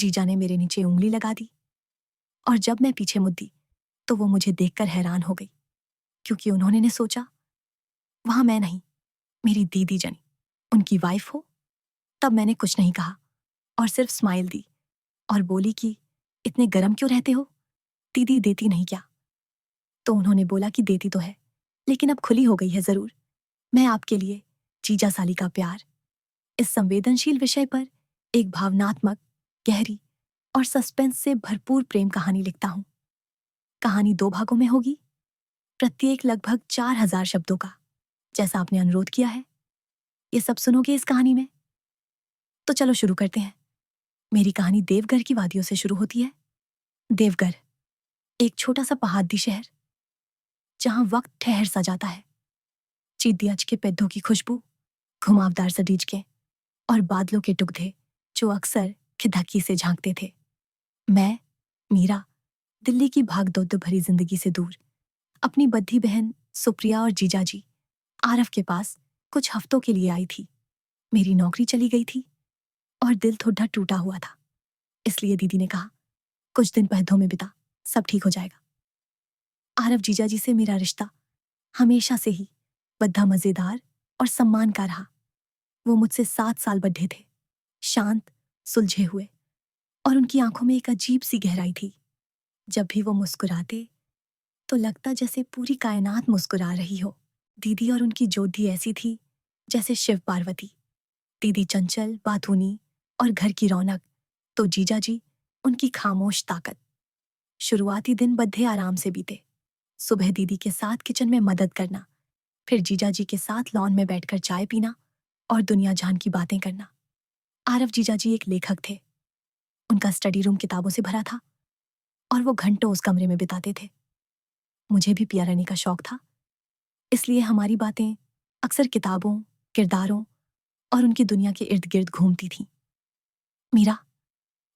जीजा ने मेरे नीचे उंगली लगा दी और जब मैं पीछे मुद्दी तो वो मुझे देखकर हैरान हो गई, क्योंकि उन्होंने ने सोचा वहां मैं नहीं, मेरी दीदी जनी उनकी वाइफ हो। तब मैंने कुछ नहीं कहा और सिर्फ स्माइल दी और बोली कि इतने गर्म क्यों रहते हो, दीदी देती नहीं क्या? तो उन्होंने बोला कि देती तो है, लेकिन अब खुली हो गई है जरूर। मैं आपके लिए जीजा साली का प्यार, इस संवेदनशील विषय पर एक भावनात्मक, गहरी और सस्पेंस से भरपूर प्रेम कहानी लिखता हूं। कहानी 2 भागों में होगी, प्रत्येक लगभग 4000 शब्दों का, जैसा आपने अनुरोध किया है। ये सब सुनोगे इस कहानी में? तो चलो शुरू करते हैं। मेरी कहानी देवघर की वादियों से शुरू होती है। देवघर एक छोटा सा पहाड़ी शहर, जहां वक्त ठहर सा जाता है। चीदियाच के पेद्धों की खुशबू, घुमावदार सडीजके और बादलों के टुकड़े जो अक्सर खिदकी से झांकते थे। मैं, मीरा, दिल्ली की भागदौड़ भरी जिंदगी से दूर अपनी बद्धी बहन सुप्रिया और जीजाजी आरव के पास कुछ हफ्तों के लिए आई थी। मेरी नौकरी चली गई थी और दिल थोड़ा टूटा हुआ था, इसलिए दीदी ने कहा कुछ दिन पैधों में बिता, सब ठीक हो जाएगा। आरव जीजाजी से मेरा रिश्ता हमेशा से ही बद्धा, मजेदार और सम्मान का रहा। वो मुझसे 7 साल बड्ढे थे, शांत, सुलझे हुए, और उनकी आंखों में एक अजीब सी गहराई थी। जब भी वो मुस्कुराते तो लगता जैसे पूरी कायनात मुस्कुरा रही हो। दीदी और उनकी जोड़ी ऐसी थी जैसे शिव पार्वती। दीदी चंचल, बातूनी और घर की रौनक, तो जीजाजी उनकी खामोश ताकत। शुरुआती दिन बद्धे आराम से बीते। सुबह दीदी के साथ किचन में मदद करना, फिर जीजाजी के साथ लॉन में बैठकर चाय पीना और दुनिया जान की बातें करना। आरव जीजाजी एक लेखक थे। उनका स्टडी रूम किताबों से भरा था और वो घंटों उस कमरे में बिताते थे। मुझे भी पिया रहने का शौक था, इसलिए हमारी बातें अक्सर किताबों, किरदारों और उनकी दुनिया के इर्द गिर्द घूमती थीं। मीरा,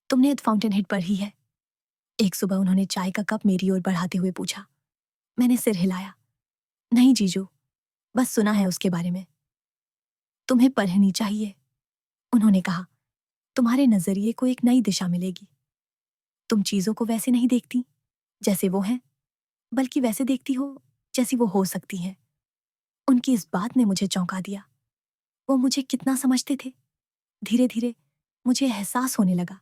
तुमने द फाउंटेन हेड पढ़ी है? एक सुबह उन्होंने चाय का कप मेरी ओर बढ़ाते हुए पूछा। मैंने सिर हिलाया। नहीं जीजू, बस सुना है उसके बारे में। तुम्हें पढ़नी चाहिए, उन्होंने कहा। तुम्हारे नजरिए को एक नई दिशा मिलेगी। तुम चीजों को वैसे नहीं देखती जैसे वो हैं, बल्कि वैसे देखती हो जैसी वो हो सकती हैं। उनकी इस बात ने मुझे चौंका दिया। वो मुझे कितना समझते थे। धीरे धीरे मुझे एहसास होने लगा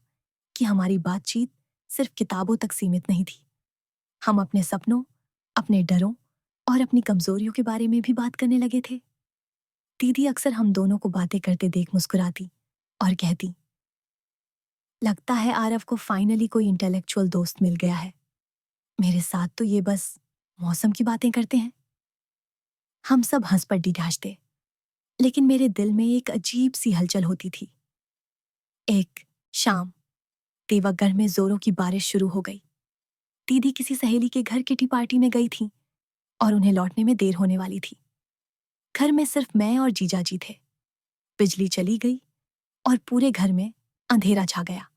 कि हमारी बातचीत सिर्फ किताबों तक सीमित नहीं थी। हम अपने सपनों, अपने डरों और अपनी कमजोरियों के बारे में भी बात करने लगे थे। दीदी अक्सर हम दोनों को बातें करते देख मुस्कुराती और कहती, लगता है आरव को फाइनली कोई इंटेलेक्चुअल दोस्त मिल गया है। मेरे साथ तो ये बस मौसम की बातें करते हैं। हम सब हंस पड़ ढांचते, लेकिन मेरे दिल में एक अजीब सी हलचल होती थी। एक शाम देवघर में जोरों की बारिश शुरू हो गई। दीदी किसी सहेली के घर किटी पार्टी में गई थी और उन्हें लौटने में देर होने वाली थी। घर में सिर्फ मैं और जीजाजी थे। बिजली चली गई और पूरे घर में अंधेरा छा गया।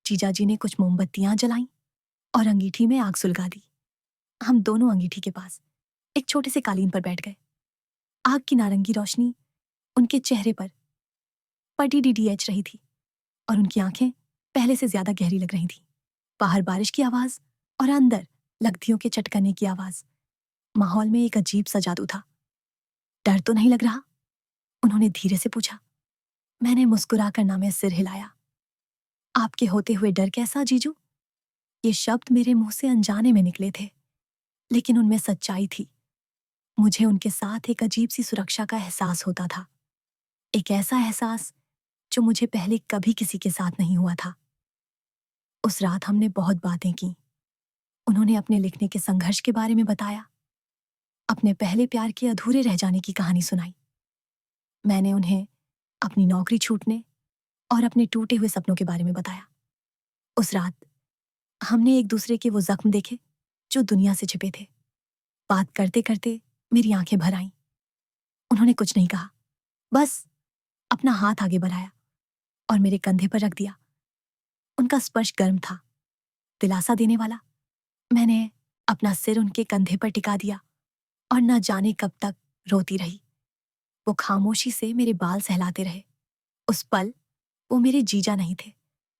जीजाजी ने कुछ मोमबत्तियां जलाईं और अंगीठी में आग सुलगा दी। हम दोनों अंगीठी के पास एक छोटे से कालीन पर बैठ गए। आग की नारंगी रोशनी उनके चेहरे पर पटी डीडीएच रही थी और उनकी आंखें पहले से ज्यादा गहरी लग रही थीं। बाहर बारिश की आवाज और अंदर लकड़ियों के चटकने की आवाज। माहौल में एक अजीब सा जादू था। डर तो नहीं लग रहा? उन्होंने धीरे से पूछा। मैंने मुस्कुराकर नामे सिर हिलाया। आपके होते हुए डर कैसा जीजू? ये शब्द मेरे मुंह से अनजाने में निकले थे, लेकिन उनमें सच्चाई थी। मुझे उनके साथ एक अजीब सी सुरक्षा का एहसास होता था। एक ऐसा एहसास जो मुझे पहले कभी किसी के साथ नहीं हुआ था। उस रात हमने बहुत बातें की। उन्होंने अपने लिखने के संघर्ष के बारे में बताया, अपने पहले प्यार के अधूरे रह जाने की कहानी सुनाई। मैंने उन्हें अपनी नौकरी छूटने और अपने टूटे हुए सपनों के बारे में बताया। उस रात हमने एक दूसरे के वो जख्म देखे जो दुनिया से छिपे थे। बात करते करते मेरी आंखें भर आईं। उन्होंने कुछ नहीं कहा, बस अपना हाथ आगे बढ़ाया और मेरे कंधे पर रख दिया। उनका स्पर्श गर्म था, दिलासा देने वाला। मैंने अपना सिर उनके कंधे पर टिका दिया और न जाने कब तक रोती रही। वो खामोशी से मेरे बाल सहलाते रहे। उस पल वो मेरे जीजा नहीं थे,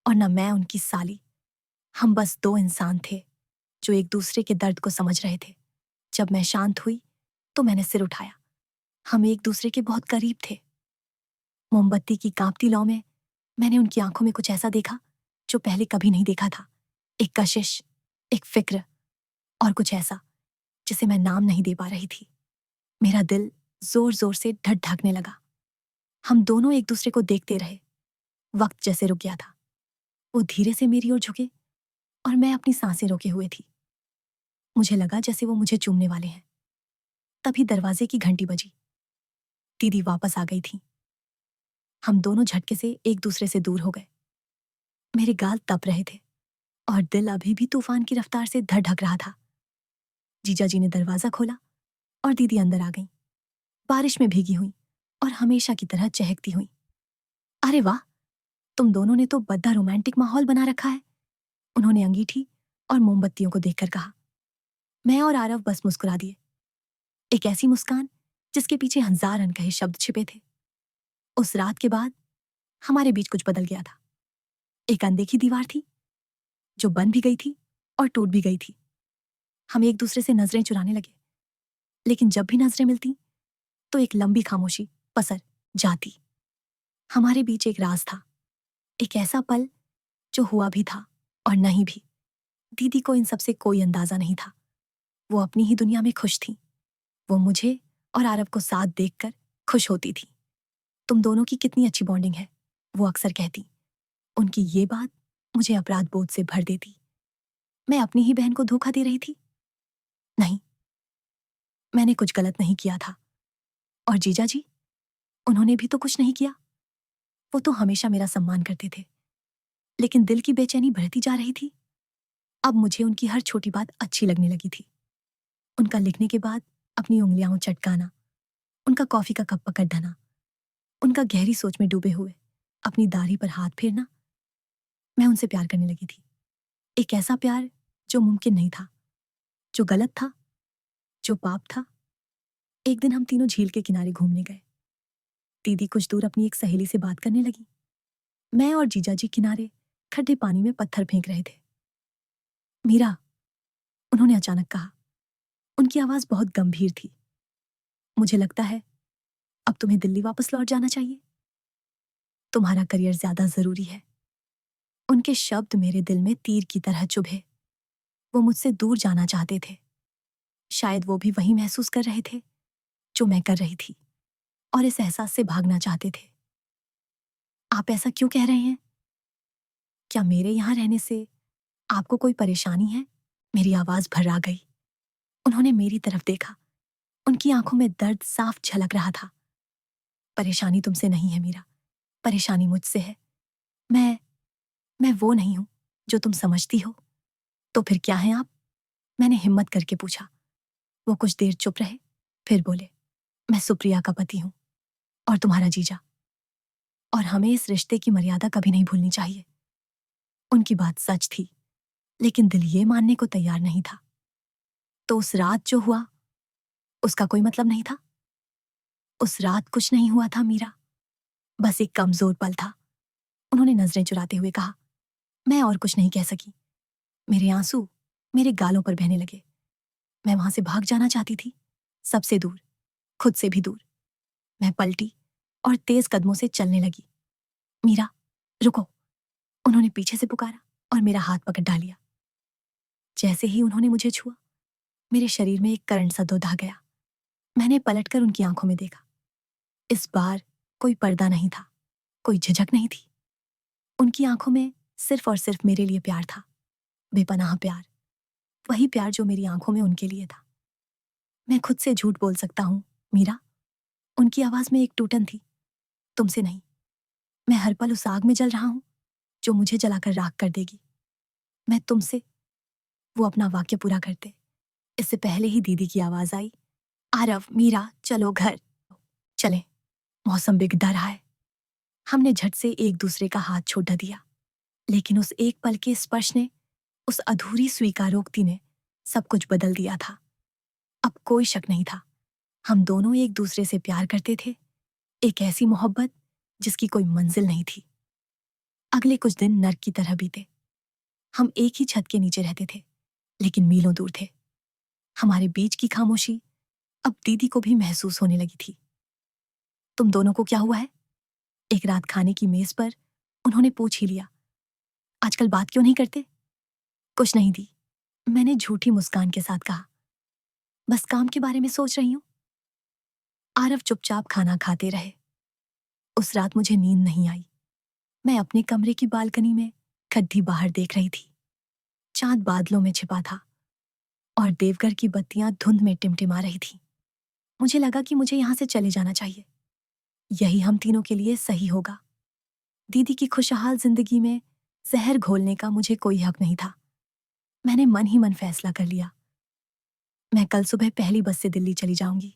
और न मैं उनकी साली। हम बस दो इंसान थे जो एक दूसरे के दर्द को समझ रहे थे। जब मैं शांत हुई तो मैंने सिर उठाया। हम एक दूसरे के बहुत करीब थे। मोमबत्ती की कांपती लौ में मैंने उनकी आंखों में कुछ ऐसा देखा जो पहले कभी नहीं देखा था। एक कशिश, एक फिक्र और कुछ ऐसा जिसे मैं नाम नहीं दे पा रही थी। मेरा दिल जोर जोर से धड़कने लगा। हम दोनों एक दूसरे को देखते रहे। वक्त जैसे रुक गया था। वो धीरे से मेरी ओर झुके और मैं अपनी सांसें रोके हुए थी। मुझे लगा जैसे वो मुझे चूमने वाले हैं। तभी दरवाजे की घंटी बजी। दीदी वापस आ गई थी। हम दोनों झटके से एक दूसरे से दूर हो गए। मेरे गाल तप रहे थे और दिल अभी भी तूफान की रफ्तार से धड़क रहा था। जीजा जी ने दरवाजा खोला और दीदी अंदर आ गई। बारिश में भीगी हुई और हमेशा की तरह चहकती हुई। अरे वाह, तुम दोनों ने तो बड़ा रोमांटिक माहौल बना रखा है, उन्होंने अंगीठी और मोमबत्तियों को देखकर कहा। मैं और आरव बस मुस्कुरा दिए। एक ऐसी मुस्कान जिसके पीछे हजार अनकहे शब्द छिपे थे। उस रात के बाद हमारे बीच कुछ बदल गया था। एक अनदेखी दीवार थी जो बन भी गई थी और टूट भी गई थी। हम एक दूसरे से नजरें चुराने लगे, लेकिन जब भी नजरें मिलती तो एक लंबी खामोशी पसर जाती। हमारे बीच एक राज था, एक ऐसा पल जो हुआ भी था और नहीं भी। दीदी को इन सबसे कोई अंदाजा नहीं था। वो अपनी ही दुनिया में खुश थी। वो मुझे और आरव को साथ देखकर खुश होती थी। तुम दोनों की कितनी अच्छी बॉन्डिंग है, वो अक्सर कहती। उनकी ये बात मुझे अपराध बोध से भर देती। मैं अपनी ही बहन को धोखा दे रही थी? नहीं, मैंने कुछ गलत नहीं किया था। और जीजा जी, उन्होंने भी तो कुछ नहीं किया। वो तो हमेशा मेरा सम्मान करते थे, लेकिन दिल की बेचैनी बढ़ती जा रही थी। अब मुझे उनकी हर छोटी बात अच्छी लगने लगी थी। उनका लिखने के बाद अपनी उंगलियां चटकाना, उनका कॉफी का कप पकड़ धना, उनका गहरी सोच में डूबे हुए अपनी दाढ़ी पर हाथ फेरना। मैं उनसे प्यार करने लगी थी। एक ऐसा प्यार जो मुमकिन नहीं था, जो गलत था, जो पाप था। एक दिन हम तीनों झील के किनारे घूमने गए। दीदी कुछ दूर अपनी एक सहेली से बात करने लगी। मैं और जीजा जी किनारे खड्डे पानी में पत्थर फेंक रहे थे। मीरा, उन्होंने अचानक कहा। उनकी आवाज बहुत गंभीर थी। मुझे लगता है अब तुम्हें दिल्ली वापस लौट जाना चाहिए। तुम्हारा करियर ज्यादा जरूरी है। उनके शब्द मेरे दिल में तीर की तरह चुभे। वो मुझसे दूर जाना चाहते थे। शायद वो भी वही महसूस कर रहे थे जो मैं कर रही थी, और इस एहसास से भागना चाहते थे। आप ऐसा क्यों कह रहे हैं? क्या मेरे यहाँ रहने से आपको कोई परेशानी है? मेरी आवाज भर्रा गई। उन्होंने मेरी तरफ देखा। उनकी आंखों में दर्द साफ झलक रहा था। परेशानी तुमसे नहीं है मीरा, परेशानी मुझसे है। मैं मैं वो नहीं हूं जो तुम समझती हो। तो फिर क्या है आप? मैंने हिम्मत करके पूछा। वो कुछ देर चुप रहे, फिर बोले, मैं सुप्रिया का पति हूं और तुम्हारा जीजा, और हमें इस रिश्ते की मर्यादा कभी नहीं भूलनी चाहिए। उनकी बात सच थी, लेकिन दिल ये मानने को तैयार नहीं था। तो उस रात जो हुआ उसका कोई मतलब नहीं था? उस रात कुछ नहीं हुआ था मीरा, बस एक कमजोर पल था। उन्होंने नजरें चुराते हुए कहा। मैं और कुछ नहीं कह सकी। मेरे आंसू मेरे गालों पर बहने लगे। मैं वहां से भाग जाना चाहती थी, सबसे दूर, खुद से भी दूर। मैं पलटी और तेज कदमों से चलने लगी। मीरा, रुको, उन्होंने पीछे से पुकारा और मेरा हाथ पकड़ डालिया। जैसे ही उन्होंने मुझे छुआ, मेरे शरीर में एक करंट सा दौड़ा गया। मैंने पलटकर उनकी आंखों में देखा। इस बार कोई पर्दा नहीं था, कोई झिझक नहीं थी। उनकी आंखों में सिर्फ और सिर्फ मेरे लिए प्यार था, बेपनाह प्यार। वही प्यार जो मेरी आंखों में उनके लिए था। मैं खुद से झूठ बोल सकता हूं मीरा। उनकी आवाज में एक टूटन थी। तुमसे नहीं, मैं हर पल उस आग में जल रहा हूं जो मुझे जलाकर राख कर देगी। मैं तुमसे। वो अपना वाक्य पूरा करते, इससे पहले ही दीदी की आवाज आई। आरव, मीरा, चलो घर चले, मौसम बिगड़ रहा है। हमने झट से एक दूसरे का हाथ छोड़ दिया, लेकिन उस एक पल के स्पर्श ने, उस अधूरी स्वीकारोक्ति ने सब कुछ बदल दिया था। अब कोई शक नहीं था, हम दोनों एक दूसरे से प्यार करते थे। एक ऐसी मोहब्बत जिसकी कोई मंजिल नहीं थी। अगले कुछ दिन नर्क की तरह बीते। हम एक ही छत के नीचे रहते थे, लेकिन मीलों दूर थे। हमारे बीच की खामोशी अब दीदी को भी महसूस होने लगी थी। तुम दोनों को क्या हुआ है? एक रात खाने की मेज पर उन्होंने पूछ ही लिया। आजकल बात क्यों नहीं करते? कुछ नहीं दी, मैंने झूठी मुस्कान के साथ कहा। बस काम के बारे में सोच रही हूं। आरव चुपचाप खाना खाते रहे। उस रात मुझे नींद नहीं आई। मैं अपने कमरे की बालकनी में गड्डी बाहर देख रही थी। चांद बादलों में छिपा था और देवघर की बत्तियां धुंध में टिमटिमा रही थी। मुझे लगा कि मुझे यहां से चले जाना चाहिए। यही हम तीनों के लिए सही होगा। दीदी की खुशहाल जिंदगी में जहर घोलने का मुझे कोई हक नहीं था। मैंने मन ही मन फैसला कर लिया। मैं कल सुबह पहली बस से दिल्ली चली जाऊंगी।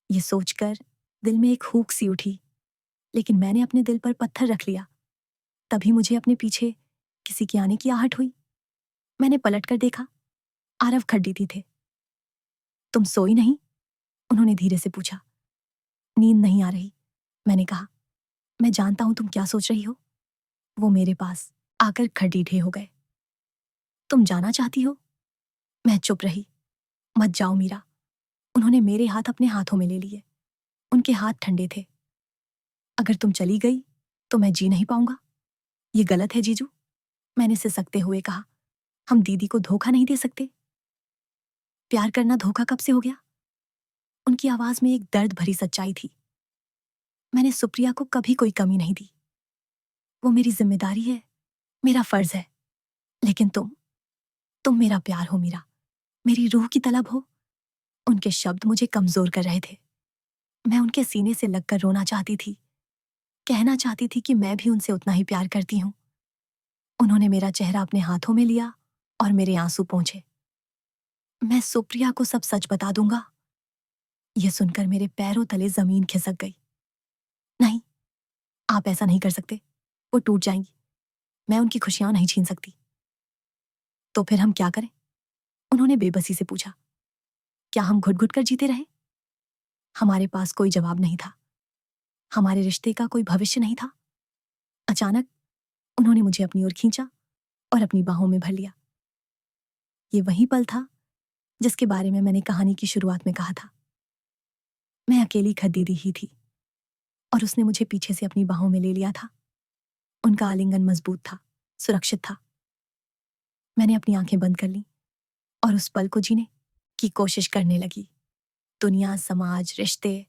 ये सोचकर दिल में एक हूक सी उठी, लेकिन मैंने अपने दिल पर पत्थर रख लिया। तभी मुझे अपने पीछे किसी के आने की आहट हुई। मैंने पलटकर देखा, आरव खड़ीती थे। तुम सोई नहीं? उन्होंने धीरे से पूछा। नींद नहीं आ रही, मैंने कहा। मैं जानता हूं तुम क्या सोच रही हो। वो मेरे पास आकर खड़ीठे हो गए। तुम जाना चाहती हो? मैं चुप रही। मत जाओ मीरा। उन्होंने मेरे हाथ अपने हाथों में ले लिए। उनके हाथ ठंडे थे। अगर तुम चली गई तो मैं जी नहीं पाऊंगा। ये गलत है जीजू, मैंने सिसकते हुए कहा। हम दीदी को धोखा नहीं दे सकते। प्यार करना धोखा कब से हो गया? उनकी आवाज में एक दर्द भरी सच्चाई थी। मैंने सुप्रिया को कभी कोई कमी नहीं दी। वो मेरी जिम्मेदारी है, मेरा फर्ज है। लेकिन तुम मेरा प्यार हो मीरा, मेरी रूह की तलब हो। उनके शब्द मुझे कमजोर कर रहे थे। मैं उनके सीने से लगकर रोना चाहती थी, कहना चाहती थी कि मैं भी उनसे उतना ही प्यार करती हूं। उन्होंने मेरा चेहरा अपने हाथों में लिया और मेरे आंसू पोंछे। मैं सुप्रिया को सब सच बता दूंगा। यह सुनकर मेरे पैरों तले जमीन खिसक गई। नहीं, आप ऐसा नहीं कर सकते। वो टूट जाएंगी। मैं उनकी खुशियां नहीं छीन सकती। तो फिर हम क्या करें? उन्होंने बेबसी से पूछा। क्या हम घुट घुट कर जीते रहे? हमारे पास कोई जवाब नहीं था। हमारे रिश्ते का कोई भविष्य नहीं था। अचानक उन्होंने मुझे अपनी ओर खींचा और अपनी बाहों में भर लिया। ये वही पल था जिसके बारे में मैंने कहानी की शुरुआत में कहा था। मैं अकेली खदीदी ही थी और उसने मुझे पीछे से अपनी बाहों में ले लिया था। उनका आलिंगन मजबूत था, सुरक्षित था। मैंने अपनी आंखें बंद कर लीं और उस पल को जीने की कोशिश करने लगी। दुनिया, समाज, रिश्ते,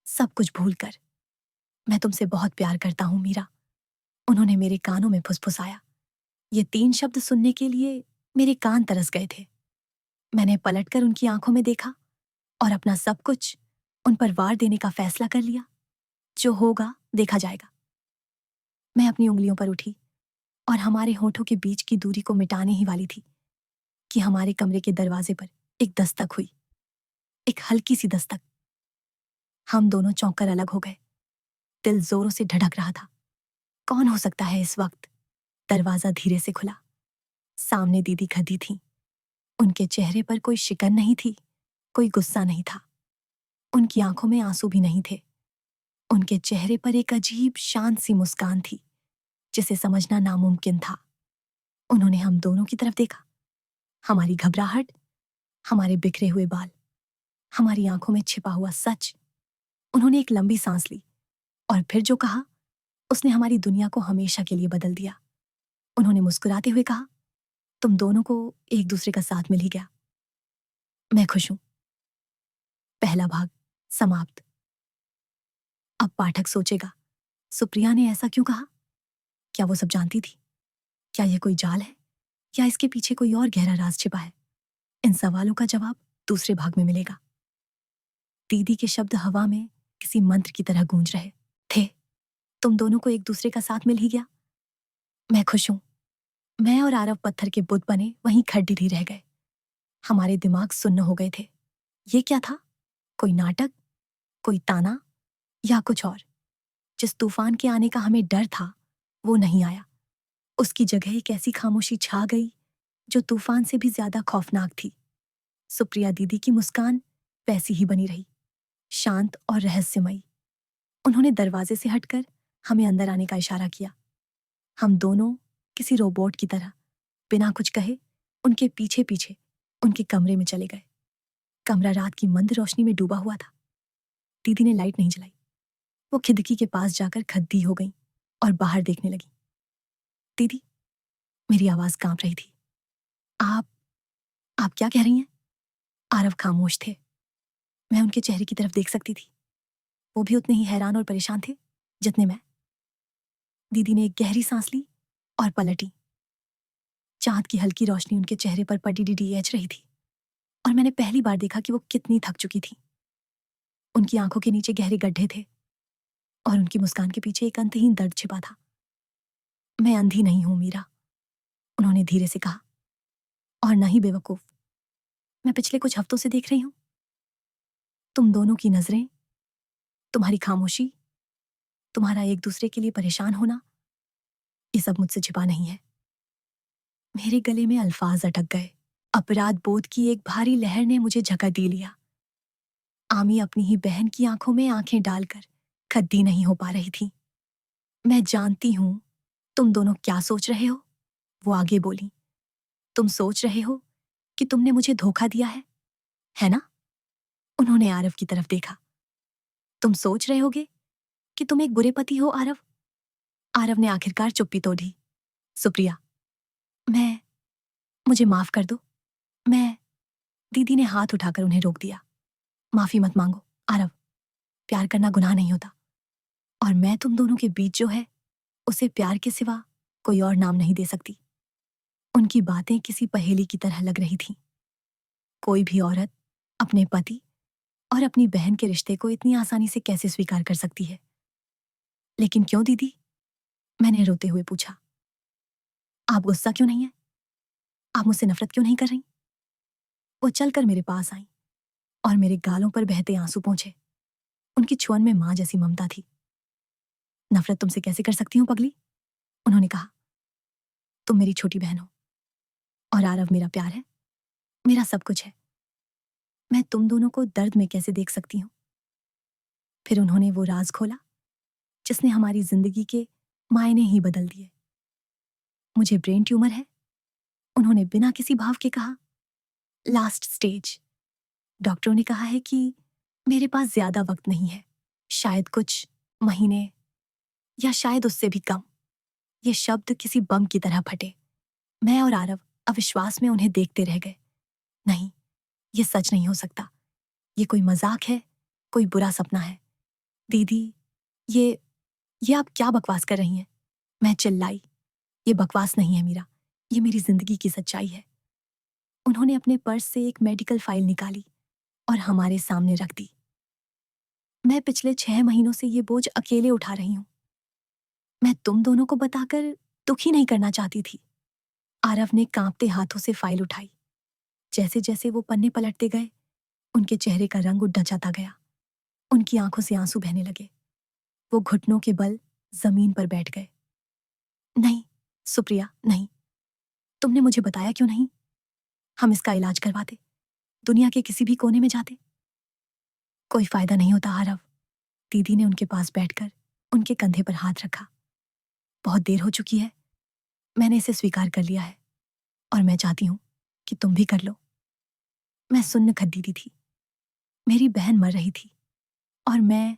सब कुछ भूलकर। मैं तुमसे बहुत प्यार करता हूं मीरा, उन्होंने मेरे कानों में फुसफुसाया। ये 3 शब्द सुनने के लिए मेरे कान तरस गए थे। मैंने पलटकर उनकी आंखों में देखा और अपना सब कुछ उन पर वार देने का फैसला कर लिया। जो होगा देखा जाएगा। मैं अपनी उंगलियों पर उठी और हमारे होठों के बीच की दूरी को मिटाने ही वाली थी कि हमारे कमरे के दरवाजे पर एक दस्तक हुई। एक हल्की सी दस्तक। हम दोनों चौंक कर अलग हो गए। दिल जोरों से धड़क रहा था। कौन हो सकता है इस वक्त? दरवाजा धीरे से खुला। सामने दीदी खड़ी थी। उनके चेहरे पर कोई शिकन नहीं थी, कोई गुस्सा नहीं था। उनकी आंखों में आंसू भी नहीं थे। उनके चेहरे पर एक अजीब शांत सी मुस्कान थी जिसे समझना नामुमकिन था। उन्होंने हम दोनों की तरफ देखा। हमारी घबराहट, हमारे बिखरे हुए बाल, हमारी आंखों में छिपा हुआ सच। उन्होंने एक लंबी सांस ली और फिर जो कहा उसने हमारी दुनिया को हमेशा के लिए बदल दिया। उन्होंने मुस्कुराते हुए कहा, तुम दोनों को एक दूसरे का साथ मिल ही गया। मैं खुश हूं। पहला भाग समाप्त। अब पाठक सोचेगा, सुप्रिया ने ऐसा क्यों कहा? क्या वो सब जानती थी? क्या यह कोई जाल है या इसके पीछे कोई और गहरा राज छिपा है? इन सवालों का जवाब दूसरे भाग में मिलेगा। दीदी के शब्द हवा में किसी मंत्र की तरह गूंज रहे थे। तुम दोनों को एक दूसरे का साथ मिल ही गया। मैं खुश हूं। मैं और आरव पत्थर के बुत बने वहीं खड़े ही रह गए। हमारे दिमाग सुन्न हो गए थे। ये क्या था? कोई नाटक, कोई ताना या कुछ और? जिस तूफान के आने का हमें डर था वो नहीं आया। उसकी जगह एक ऐसी खामोशी छा गई जो तूफान से भी ज्यादा खौफनाक थी। सुप्रिया दीदी की मुस्कान वैसी ही बनी रही, शांत और रहस्यमयी। उन्होंने दरवाजे से हटकर हमें अंदर आने का इशारा किया। हम दोनों किसी रोबोट की तरह बिना कुछ कहे उनके पीछे पीछे उनके कमरे में चले गए। कमरा रात की मंद रोशनी में डूबा हुआ था। दीदी ने लाइट नहीं जलाई। वो खिड़की के पास जाकर खद्दी हो गई और बाहर देखने लगी। दीदी, मेरी आवाज कांप रही थी। आप क्या कह रही हैं? आरव खामोश थे। मैं उनके चेहरे की तरफ देख सकती थी। वो भी उतने ही हैरान और परेशान थे जितने मैं। दीदी ने एक गहरी सांस ली और पलटी। चांद की हल्की रोशनी उनके चेहरे पर पड़ी एच रही थी और मैंने पहली बार देखा कि वो कितनी थक चुकी थी। उनकी आंखों के नीचे गहरे गड्ढे थे और उनकी मुस्कान के पीछे एक अंतहीन दर्द छिपा था। मैं अंधी नहीं हूं मीरा, उन्होंने धीरे से कहा, और न ही बेवकूफ। मैं पिछले कुछ हफ्तों से देख रही हूं तुम दोनों की नजरें, तुम्हारी खामोशी, तुम्हारा एक दूसरे के लिए परेशान होना, ये सब मुझसे छिपा नहीं है। मेरे गले में अल्फाज अटक गए। अपराध बोध की एक भारी लहर ने मुझे झका दे लिया। आमी अपनी ही बहन की आंखों में आंखें डालकर खद्दी नहीं हो पा रही थी। मैं जानती हूं तुम दोनों क्या सोच रहे हो, वो आगे बोली। तुम सोच रहे हो कि तुमने मुझे धोखा दिया है ना? उन्होंने आरव की तरफ देखा। तुम सोच रहे होगे कि तुम एक बुरे पति हो, आरव। आरव ने आखिरकार चुप्पी तोड़ी। सुप्रिया, मुझे माफ कर दो। मैं दीदी ने हाथ उठाकर उन्हें रोक दिया। माफी मत मांगो, आरव। प्यार करना गुनाह नहीं होता और मैं तुम दोनों के बीच जो है उसे प्यार के सिवा कोई और नाम नहीं दे सकती। उनकी बातें किसी पहेली की तरह लग रही थीं। कोई भी औरत अपने पति और अपनी बहन के रिश्ते को इतनी आसानी से कैसे स्वीकार कर सकती है? लेकिन क्यों दीदी? मैंने रोते हुए पूछा। आप गुस्सा क्यों नहीं है? आप मुझसे नफरत क्यों नहीं कर रही? वो चलकर मेरे पास आई और मेरे गालों पर बहते आंसू पोंछे। उनकी छुअन में मां जैसी ममता थी। नफरत तुमसे कैसे कर सकती हूँ पगली? उन्होंने कहा। तुम मेरी छोटी बहन हो और आरव मेरा प्यार है, मेरा सब कुछ है। मैं तुम दोनों को दर्द में कैसे देख सकती हूँ? फिर उन्होंने वो राज खोला जिसने हमारी जिंदगी के मायने ही बदल दिए। मुझे ब्रेन ट्यूमर है, उन्होंने बिना किसी भाव के कहा। Last stage. डॉक्टरों ने कहा है कि मेरे पास ज्यादा वक्त नहीं है, शायद कुछ महीने या शायद उससे भी कम। ये शब्द किसी बम की तरह फटे। मैं और आरव अविश्वास में उन्हें देखते रह गए। नहीं, ये सच नहीं हो सकता। ये कोई मजाक है, कोई बुरा सपना है। दीदी, ये ये आप क्या बकवास कर रही हैं? मैं चिल्लाई। ये बकवास नहीं है मीरा, ये मेरी जिंदगी की सच्चाई है। उन्होंने अपने पर्स से एक मेडिकल फाइल निकाली और हमारे सामने रख दी। मैं पिछले 6 महीनों से ये बोझ अकेले उठा रही हूं। मैं तुम दोनों को बताकर दुखी नहीं करना चाहती थी। आरव ने कांपते हाथों से फाइल उठाई। जैसे जैसे वो पन्ने पलटते गए, उनके चेहरे का रंग उड़ जाता गया। उनकी आंखों से आंसू बहने लगे। वो घुटनों के बल जमीन पर बैठ गए। नहीं, सुप्रिया, नहीं। तुमने मुझे बताया क्यों नहीं? हम इसका इलाज करवाते, दुनिया के किसी भी कोने में जाते। कोई फायदा नहीं होता, आरव। दीदी ने उनके पास बैठकर उनके कंधे पर हाथ रखा। बहुत देर हो चुकी है। मैंने इसे स्वीकार कर लिया है और मैं चाहती हूं कि तुम भी कर लो। मैं सुन्न खद्दीती थी। मेरी बहन मर रही थी और मैं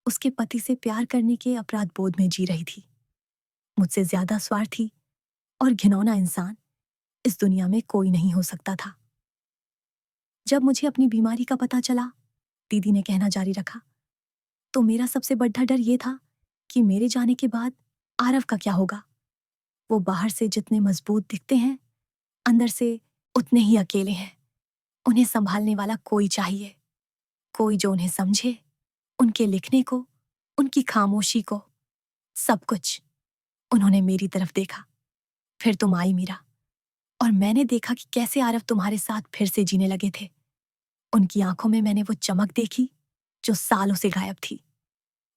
उसके पति से प्यार करने के अपराध बोध में जी रही थी। मुझसे ज्यादा स्वार्थी और घिनौना इंसान इस दुनिया में कोई नहीं हो सकता था। जब मुझे अपनी बीमारी का पता चला, दीदी ने कहना जारी रखा, तो मेरा सबसे बड़ा डर ये था कि मेरे जाने के बाद आरव का क्या होगा। वो बाहर से जितने मजबूत दिखते हैं, अंदर से उतने ही अकेले हैं। उन्हें संभालने वाला कोई चाहिए, कोई जो उन्हें समझे, उनके लिखने को, उनकी खामोशी को, सब कुछ। उन्होंने मेरी तरफ देखा। फिर तुम आई मीरा, और मैंने देखा कि कैसे आरव तुम्हारे साथ फिर से जीने लगे थे। उनकी आंखों में मैंने वो चमक देखी जो सालों से गायब थी।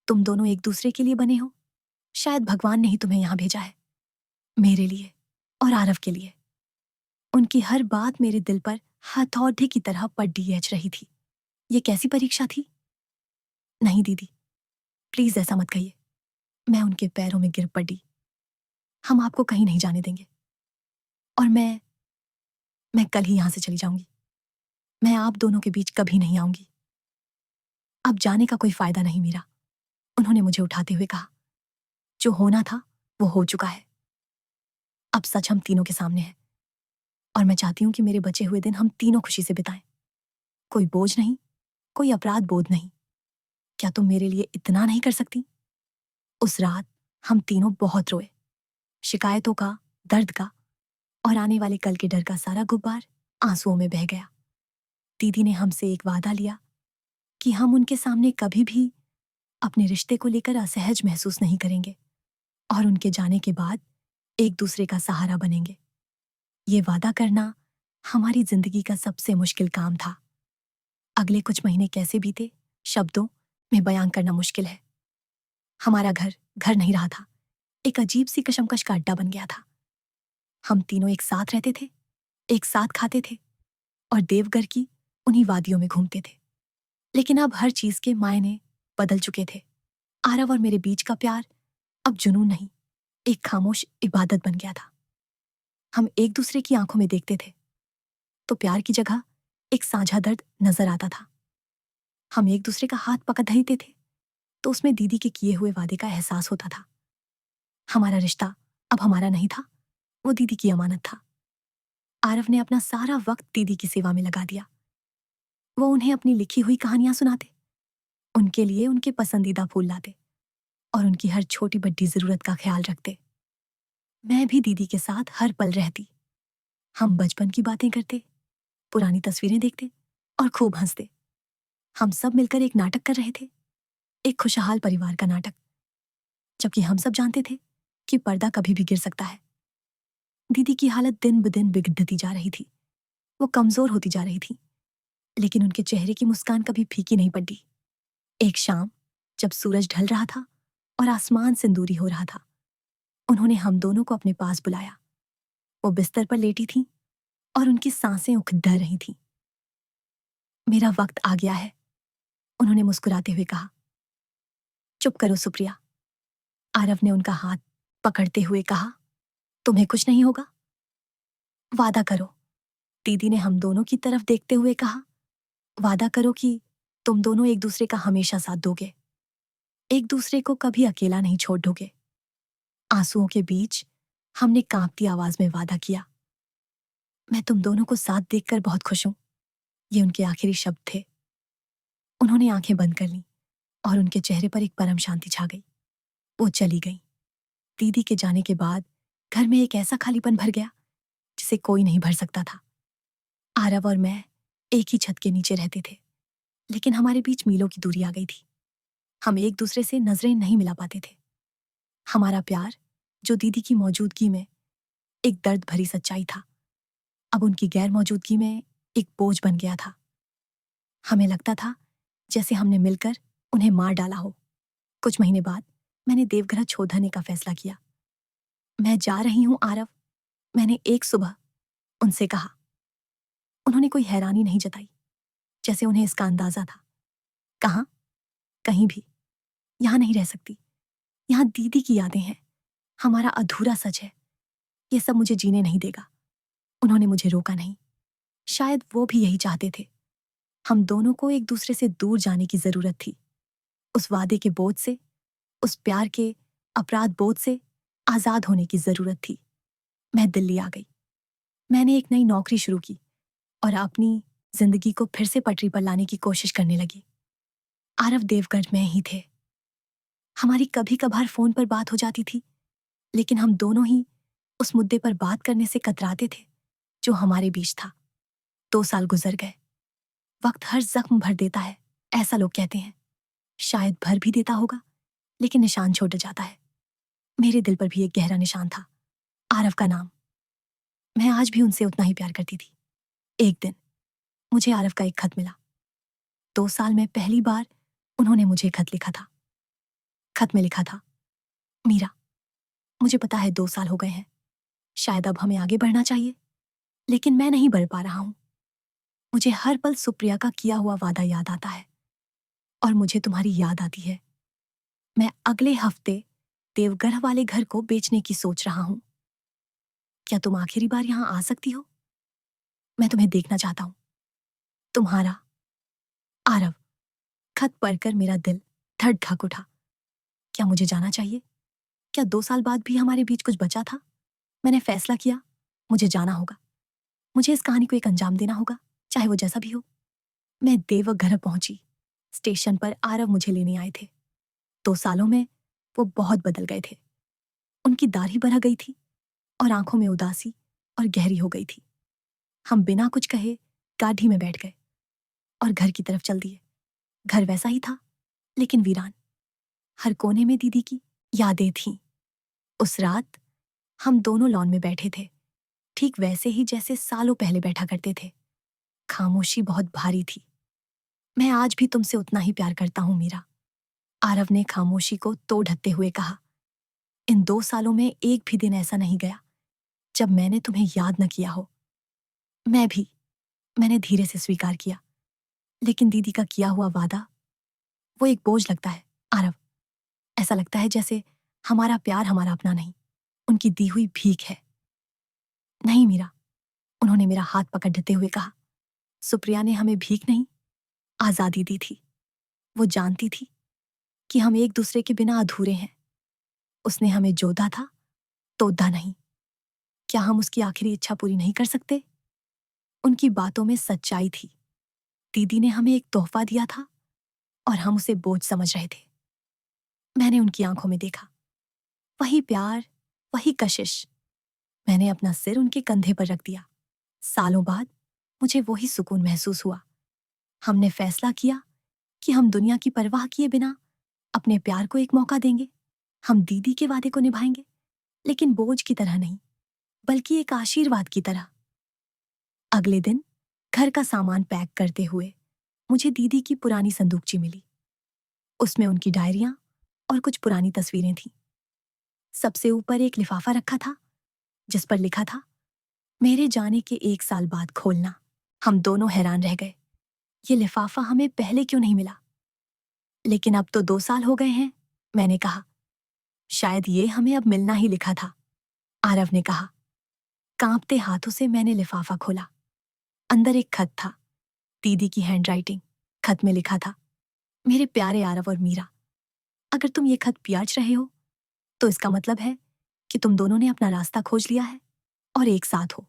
तुम दोनों एक दूसरे के लिए बने हो। शायद भगवान ने ही तुम्हें यहां भेजा है, मेरे लिए और आरव के लिए। उनकी हर बात मेरे दिल पर हथौड़े की तरह पड़ी एच रही थी। ये कैसी परीक्षा थी? नहीं दीदी, प्लीज ऐसा मत कहिए। मैं उनके पैरों में गिर पड़ी। हम आपको कहीं नहीं जाने देंगे। और मैं कल ही यहां से चली जाऊंगी। मैं आप दोनों के बीच कभी नहीं आऊंगी। अब जाने का कोई फायदा नहीं मीरा, उन्होंने मुझे उठाते हुए कहा। जो होना था वो हो चुका है। अब सच हम तीनों के सामने है और मैं चाहती हूं कि मेरे बचे हुए दिन हम तीनों खुशी से बिताएं। कोई बोझ नहीं, कोई अपराध बोध नहीं। क्या तुम मेरे लिए इतना नहीं कर सकती? उस रात हम तीनों बहुत रोए। शिकायतों का, दर्द का और आने वाले कल के डर का सारा गुब्बार आंसुओं में बह गया। दीदी ने हमसे एक वादा लिया कि हम उनके सामने कभी भी अपने रिश्ते को लेकर असहज महसूस नहीं करेंगे और उनके जाने के बाद एक दूसरे का सहारा बनेंगे। ये वादा करना हमारी जिंदगी का सबसे मुश्किल काम था। अगले कुछ महीने कैसे बीते, शब्दों में बयान करना मुश्किल है। हमारा घर घर नहीं रहा था, एक अजीब सी कशमकश का अड्डा बन गया था। हम तीनों एक साथ रहते थे, एक साथ खाते थे और देवघर की उन्हीं वादियों में घूमते थे। लेकिन अब हर चीज के मायने बदल चुके थे। आरव और मेरे बीच का प्यार अब जुनून नहीं, एक खामोश इबादत बन गया था। हम एक दूसरे की आंखों में देखते थे तो प्यार की जगह एक साझा दर्द नजर आता था। हम एक दूसरे का हाथ पकड़ धरते थे तो उसमें दीदी के किए हुए वादे का एहसास होता था। हमारा रिश्ता अब हमारा नहीं था, वो दीदी की अमानत था। आरव ने अपना सारा वक्त दीदी की सेवा में लगा दिया। वो उन्हें अपनी लिखी हुई कहानियां सुनाते, उनके लिए उनके पसंदीदा फूल लाते और उनकी हर छोटी बड़ी जरूरत का ख्याल रखते। मैं भी दीदी के साथ हर पल रहती। हम बचपन की बातें करते, पुरानी तस्वीरें देखते और खूब हंसते। हम सब मिलकर एक नाटक कर रहे थे, एक खुशहाल परिवार का नाटक, जबकि हम सब जानते थे कि पर्दा कभी भी गिर सकता है। दीदी की हालत दिन ब दिन बिगड़ती जा रही थी। वो कमजोर होती जा रही थी, लेकिन उनके चेहरे की मुस्कान कभी फीकी नहीं पड़ी। एक शाम जब सूरज ढल रहा था और आसमान सिंदूरी हो रहा था, उन्होंने हम दोनों को अपने पास बुलाया। वो बिस्तर पर लेटी थीं और उनकी सांसें उखड़ रही थीं। मेरा वक्त आ गया है, उन्होंने मुस्कुराते हुए कहा। चुप करो सुप्रिया, आरव ने उनका हाथ पकड़ते हुए कहा। तुम्हें कुछ नहीं होगा, वादा करो। दीदी ने हम दोनों की तरफ देखते हुए कहा। वादा करो कि तुम दोनों एक दूसरे का हमेशा साथ दोगे, एक दूसरे को कभी अकेला नहीं छोड़ दोगे। आंसुओं के बीच हमने कांपती आवाज में वादा किया। मैं तुम दोनों को साथ देखकर बहुत खुश हूं, ये उनके आखिरी शब्द थे। उन्होंने आंखें बंद कर लीं और उनके चेहरे पर एक परम शांति छा गई। वो चली गई। दीदी के जाने के बाद घर में एक ऐसा खालीपन भर गया जिसे कोई नहीं भर सकता था। आरव और मैं एक ही छत के नीचे रहते थे, लेकिन हमारे बीच मीलों की दूरी आ गई थी। हम एक दूसरे से नजरें नहीं मिला पाते थे। हमारा प्यार, जो दीदी की मौजूदगी में एक दर्द भरी सच्चाई था, अब उनकी गैर मौजूदगी में एक बोझ बन गया था। हमें लगता था जैसे हमने मिलकर उन्हें मार डाला हो। कुछ महीने बाद मैंने देवघर छोड़ने का फैसला किया। मैं जा रही हूं आरव, मैंने एक सुबह उनसे कहा। उन्होंने कोई हैरानी नहीं जताई, जैसे उन्हें इसका अंदाजा था। कहाँ? कहीं भी। यहां नहीं रह सकती। यहां दीदी की यादें हैं, हमारा अधूरा सच है। ये सब मुझे जीने नहीं देगा। उन्होंने मुझे रोका नहीं। शायद वो भी यही चाहते थे। हम दोनों को एक दूसरे से दूर जाने की जरूरत थी। उस वादे के बोझ से, उस प्यार के अपराध बोझ से आजाद होने की जरूरत थी। मैं दिल्ली आ गई। मैंने एक नई नौकरी शुरू की और अपनी जिंदगी को फिर से पटरी पर लाने की कोशिश करने लगी। आरव देवगढ़ में ही थे। हमारी कभी कभार फोन पर बात हो जाती थी, लेकिन हम दोनों ही उस मुद्दे पर बात करने से कतराते थे जो हमारे बीच था। 2 साल गुजर गए। वक्त हर जख्म भर देता है, ऐसा लोग कहते हैं। शायद भर भी देता होगा, लेकिन निशान छोड़ जाता है। मेरे दिल पर भी एक गहरा निशान था, आरव का नाम। मैं आज भी उनसे उतना ही प्यार करती थी। एक दिन मुझे आरव का एक खत मिला। 2 साल में पहली बार उन्होंने मुझे खत लिखा था। खत में लिखा था, मीरा, मुझे पता है 2 साल हो गए हैं। शायद अब हमें आगे बढ़ना चाहिए, लेकिन मैं नहीं बढ़ पा रहा हूं। मुझे हर पल सुप्रिया का किया हुआ वादा याद आता है और मुझे तुम्हारी याद आती है। मैं अगले हफ्ते देवगढ़ वाले घर को बेचने की सोच रहा हूं। क्या तुम आखिरी बार यहां आ सकती हो? मैं तुम्हें देखना चाहता हूं। तुम्हारा आरव। खत पढ़कर मेरा दिल धड़ धक उठा। क्या मुझे जाना चाहिए? क्या 2 साल बाद भी हमारे बीच कुछ बचा था? मैंने फैसला किया, मुझे जाना होगा। मुझे इस कहानी को एक अंजाम देना होगा, चाहे वो जैसा भी हो। मैं देवघर पहुंची। स्टेशन पर आरव मुझे लेने आए थे। 2 सालों में वो बहुत बदल गए थे। उनकी दाढ़ी बढ़ गई थी और आंखों में उदासी और गहरी हो गई थी। हम बिना कुछ कहे गाड़ी में बैठ गए और घर की तरफ चल दिए। घर वैसा ही था, लेकिन वीरान। हर कोने में दीदी की यादें थीं। उस रात हम दोनों लॉन में बैठे थे, ठीक वैसे ही जैसे सालों पहले बैठा करते थे। खामोशी बहुत भारी थी। मैं आज भी तुमसे उतना ही प्यार करता हूं, मीरा। आरव ने खामोशी को तोड़ ढकते हुए कहा। इन 2 सालों में एक भी दिन ऐसा नहीं गया जब मैंने तुम्हें याद न किया हो। मैं भी। मैंने धीरे से स्वीकार किया। लेकिन दीदी का किया हुआ वादा, वो एक बोझ लगता है, आरव। ऐसा लगता है जैसे हमारा प्यार हमारा अपना नहीं, उनकी दी हुई भीख है। नहीं मीरा, उन्होंने मेरा हाथ पकड़ते हुए कहा। सुप्रिया ने हमें भीख नहीं, आजादी दी थी। वो जानती थी कि हम एक दूसरे के बिना अधूरे हैं। उसने हमें जोधा था, तोड़ा नहीं। क्या हम उसकी आखिरी इच्छा पूरी नहीं कर सकते? उनकी बातों में सच्चाई थी। दीदी ने हमें एक तोहफा दिया था और हम उसे बोझ समझ रहे थे। मैंने उनकी आंखों में देखा, वही प्यार, वही कशिश। मैंने अपना सिर उनके कंधे पर रख दिया। सालों बाद मुझे वही सुकून महसूस हुआ। हमने फैसला किया कि हम दुनिया की परवाह किए बिना अपने प्यार को एक मौका देंगे। हम दीदी के वादे को निभाएंगे, लेकिन बोझ की तरह नहीं, बल्कि एक आशीर्वाद की तरह। अगले दिन घर का सामान पैक करते हुए मुझे दीदी की पुरानी संदूकची मिली। उसमें उनकी डायरियां और कुछ पुरानी तस्वीरें थीं। सबसे ऊपर एक लिफाफा रखा था, जिस पर लिखा था, मेरे जाने के 1 साल बाद खोलना। हम दोनों हैरान रह गए। ये लिफाफा हमें पहले क्यों नहीं मिला? लेकिन अब तो 2 साल हो गए हैं, मैंने कहा। शायद ये हमें अब मिलना ही लिखा था, आरव ने कहा। कांपते हाथों से मैंने लिफाफा खोला। अंदर एक खत था, दीदी की हैंडराइटिंग। खत में लिखा था, मेरे प्यारे आरव और मीरा, अगर तुम ये खत पियाच रहे हो तो इसका मतलब है कि तुम दोनों ने अपना रास्ता खोज लिया है और एक साथ हो।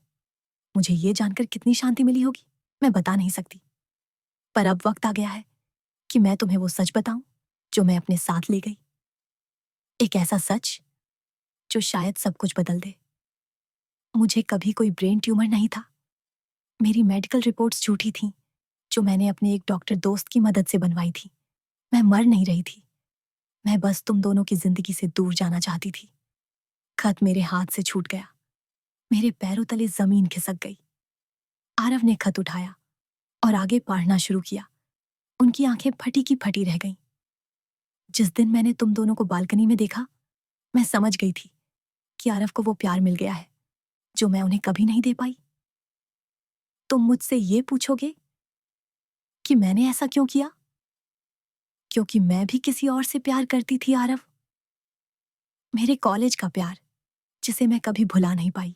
मुझे ये जानकर कितनी शांति मिली होगी, मैं बता नहीं सकती। पर अब वक्त आ गया है कि मैं तुम्हें वो सच बताऊं जो मैं अपने साथ ले गई। एक ऐसा सच जो शायद सब कुछ बदल दे। मुझे कभी कोई ब्रेन ट्यूमर नहीं था। मेरी मेडिकल रिपोर्ट्स झूठी थीं, जो मैंने अपने एक डॉक्टर दोस्त की मदद से बनवाई थी। मैं मर नहीं रही थी, मैं बस तुम दोनों की जिंदगी से दूर जाना चाहती थी। खत मेरे हाथ से छूट गया। मेरे पैरों तले जमीन खिसक गई। आरव ने खत उठाया और आगे पढ़ना शुरू किया। उनकी आंखें फटी की फटी रह गईं। जिस दिन मैंने तुम दोनों को बालकनी में देखा, मैं समझ गई थी कि आरव को वो प्यार मिल गया है जो मैं उन्हें कभी नहीं दे पाई। तुम मुझसे ये पूछोगे कि मैंने ऐसा क्यों किया? क्योंकि मैं भी किसी और से प्यार करती थी, आरव। मेरे कॉलेज का प्यार, जिसे मैं कभी भुला नहीं पाई।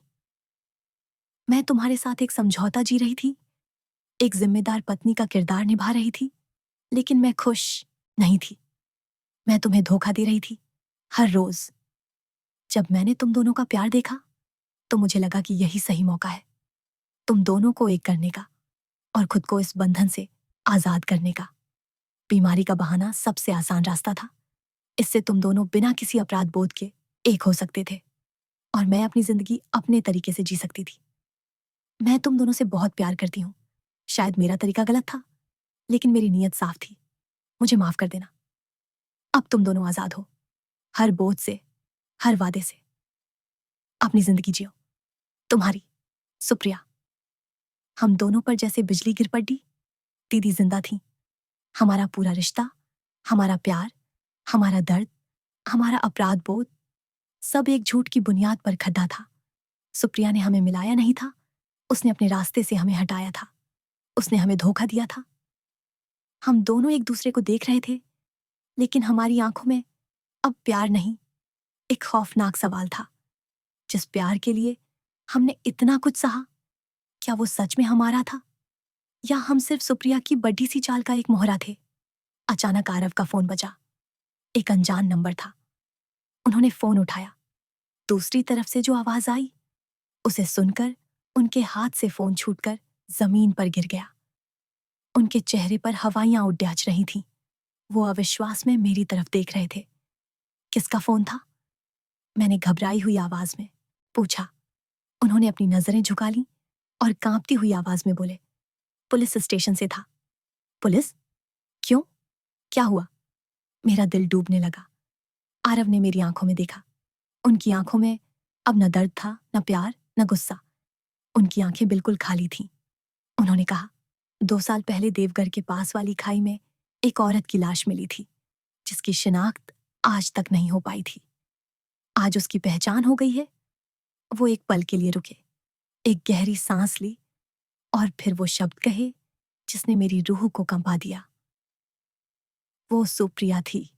मैं तुम्हारे साथ एक समझौता जी रही थी, एक जिम्मेदार पत्नी का किरदार निभा रही थी, लेकिन मैं खुश नहीं थी। मैं तुम्हें धोखा दे रही थी, हर रोज। जब मैंने तुम दोनों का प्यार देखा तो मुझे लगा कि यही सही मौका है, तुम दोनों को एक करने का और खुद को इस बंधन से आजाद करने का। बीमारी का बहाना सबसे आसान रास्ता था। इससे तुम दोनों बिना किसी अपराध बोध के एक हो सकते थे और मैं अपनी जिंदगी अपने तरीके से जी सकती थी। मैं तुम दोनों से बहुत प्यार करती हूँ। शायद मेरा तरीका गलत था, लेकिन मेरी नीयत साफ थी। मुझे माफ कर देना। अब तुम दोनों आजाद हो, हर बोझ से, हर वादे से। अपनी जिंदगी जियो। तुम्हारी सुप्रिया। हम दोनों पर जैसे बिजली गिर पड़ी। दीदी जिंदा थी। हमारा पूरा रिश्ता, हमारा प्यार, हमारा दर्द, हमारा अपराध बोध, सब एक झूठ की बुनियाद पर खड़ा था। सुप्रिया ने हमें मिलाया नहीं था, उसने अपने रास्ते से हमें हटाया था। उसने हमें धोखा दिया था। हम दोनों एक दूसरे को देख रहे थे, लेकिन हमारी आंखों में अब प्यार नहीं, एक खौफनाक सवाल था। जिस प्यार के लिए हमने इतना कुछ सहा, क्या वो सच में हमारा था, या हम सिर्फ सुप्रिया की बड़ी सी चाल का एक मोहरा थे? अचानक आरव का फोन बजा। एक अनजान नंबर था। उन्होंने फोन उठाया। दूसरी तरफ से जो आवाज आई, उसे सुनकर उनके हाथ से फोन छूटकर जमीन पर गिर गया। उनके चेहरे पर हवाइयां उड्याच रही थीं। वो अविश्वास में मेरी तरफ देख रहे थे। किसका फोन था? मैंने घबराई हुई आवाज में पूछा। उन्होंने अपनी नजरें झुका लीं और कांपती हुई आवाज में बोले, पुलिस स्टेशन से था। पुलिस? क्यों? क्या हुआ? मेरा दिल डूबने लगा। आरव ने मेरी आंखों में देखा। उनकी आंखों में अब न दर्द था, न प्यार, न गुस्सा। उनकी आंखें बिल्कुल खाली थीं। उन्होंने कहा, 2 साल पहले देवघर के पास वाली खाई में एक औरत की लाश मिली थी, जिसकी शिनाख्त आज तक नहीं हो पाई थी। आज उसकी पहचान हो गई है। वो एक पल के लिए रुके, एक गहरी सांस ली और फिर वो शब्द कहे जिसने मेरी रूह को कंपा दिया। वो सुप्रिया थी।